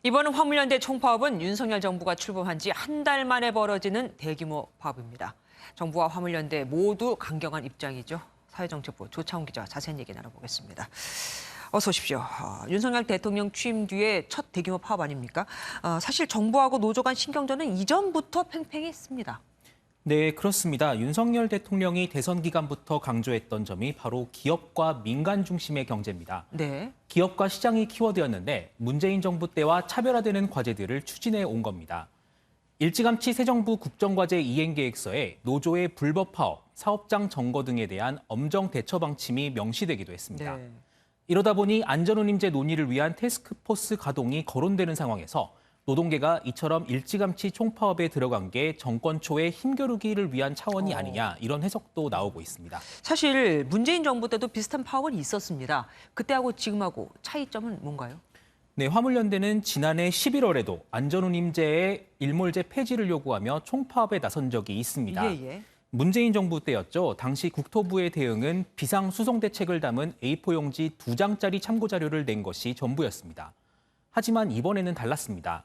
이번 화물연대 총파업은 윤석열 정부가 출범한 지 한 달 만에 벌어지는 대규모 파업입니다. 정부와 화물연대 모두 강경한 입장이죠. 사회정책부 조차훈 기자와 자세한 얘기 나눠보겠습니다. 어서 오십시오. 윤석열 대통령 취임 뒤에 첫 대규모 파업 아닙니까? 사실 정부하고 노조 간 신경전은 이전부터 팽팽했습니다. 네, 그렇습니다. 윤석열 대통령이 대선 기간부터 강조했던 점이 바로 기업과 민간 중심의 경제입니다. 네. 기업과 시장이 키워드였는데 문재인 정부 때와 차별화되는 과제들을 추진해 온 겁니다. 일찌감치 새 정부 국정과제 이행계획서에 노조의 불법 파업, 사업장 점거 등에 대한 엄정 대처 방침이 명시되기도 했습니다. 네. 이러다 보니 안전운임제 논의를 위한 태스크포스 가동이 거론되는 상황에서 노동계가 이처럼 일찌감치 총파업에 들어간 게 정권 초의 힘겨루기를 위한 차원이 아니냐 이런 해석도 나오고 있습니다. 사실 문재인 정부 때도 비슷한 파업은 있었습니다. 그때하고 지금하고 차이점은 뭔가요? 네, 화물연대는 지난해 11월에도 안전운임제의 일몰제 폐지를 요구하며 총파업에 나선 적이 있습니다. 예. 문재인 정부 때였죠. 당시 국토부의 대응은 비상수송대책을 담은 A4 용지 2장짜리 참고자료를 낸 것이 전부였습니다. 하지만 이번에는 달랐습니다.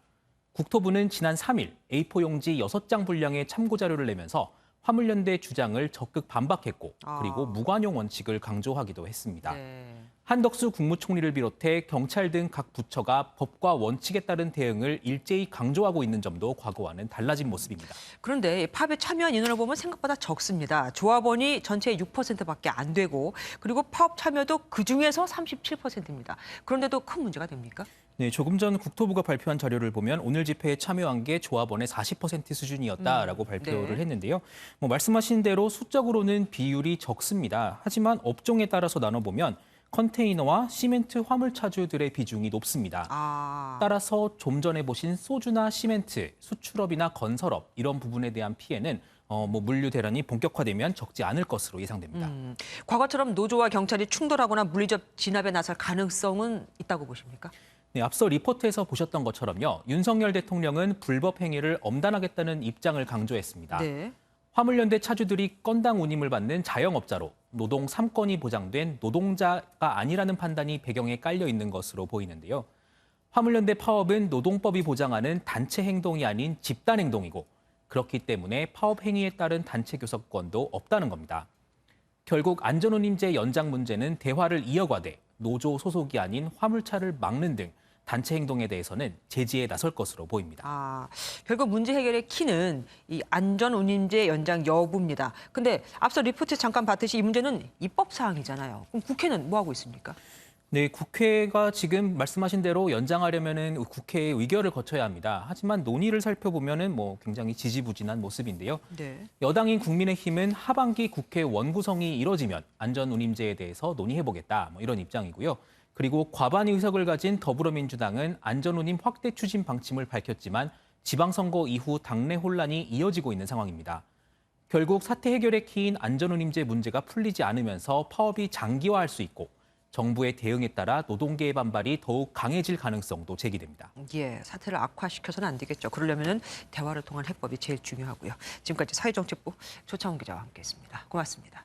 국토부는 지난 3일 A4 용지 6장 분량의 참고자료를 내면서 화물연대 주장을 적극 반박했고 그리고 무관용 원칙을 강조하기도 했습니다. 네. 한덕수 국무총리를 비롯해 경찰 등 각 부처가 법과 원칙에 따른 대응을 일제히 강조하고 있는 점도 과거와는 달라진 모습입니다. 그런데 파업에 참여한 인원을 보면 생각보다 적습니다. 조합원이 전체의 6%밖에 안 되고 그리고 파업 참여도 그중에서 37%입니다. 그런데도 큰 문제가 됩니까? 네, 조금 전 국토부가 발표한 자료를 보면 오늘 집회에 참여한 게 조합원의 40% 수준이었다라고 발표를 했는데요. 말씀하신 대로 수적으로는 비율이 적습니다. 하지만 업종에 따라서 나눠보면 컨테이너와 시멘트 화물차주들의 비중이 높습니다. 따라서 좀 전에 보신 소주나 시멘트, 수출업이나 건설업 이런 부분에 대한 피해는 물류 대란이 본격화되면 적지 않을 것으로 예상됩니다. 과거처럼 노조와 경찰이 충돌하거나 물리적 진압에 나설 가능성은 있다고 보십니까? 네, 앞서 리포트에서 보셨던 것처럼요. 윤석열 대통령은 불법 행위를 엄단하겠다는 입장을 강조했습니다. 네. 화물연대 차주들이 건당 운임을 받는 자영업자로 노동 3권이 보장된 노동자가 아니라는 판단이 배경에 깔려 있는 것으로 보이는데요. 화물연대 파업은 노동법이 보장하는 단체 행동이 아닌 집단 행동이고 그렇기 때문에 파업 행위에 따른 단체 교섭권도 없다는 겁니다. 결국 안전운임제 연장 문제는 대화를 이어가되 노조 소속이 아닌 화물차를 막는 등 단체 행동에 대해서는 제지에 나설 것으로 보입니다. 결국 문제 해결의 키는 이 안전운임제 연장 여부입니다. 근데 앞서 리포트 잠깐 봤듯이 이 문제는 입법 사항이잖아요. 그럼 국회는 뭐 하고 있습니까? 네, 국회가 지금 말씀하신 대로 연장하려면은 국회의 의결을 거쳐야 합니다. 하지만 논의를 살펴보면은 굉장히 지지부진한 모습인데요. 네. 여당인 국민의힘은 하반기 국회 원구성이 이뤄지면 안전운임제에 대해서 논의해보겠다 이런 입장이고요. 그리고 과반 의석을 가진 더불어민주당은 안전운임 확대 추진 방침을 밝혔지만 지방선거 이후 당내 혼란이 이어지고 있는 상황입니다. 결국 사태 해결의 키인 안전운임제 문제가 풀리지 않으면서 파업이 장기화할 수 있고 정부의 대응에 따라 노동계의 반발이 더욱 강해질 가능성도 제기됩니다. 예, 사태를 악화시켜서는 안 되겠죠. 그러려면 대화를 통한 해법이 제일 중요하고요. 지금까지 사회정책부 조차훈 기자와 함께했습니다. 고맙습니다.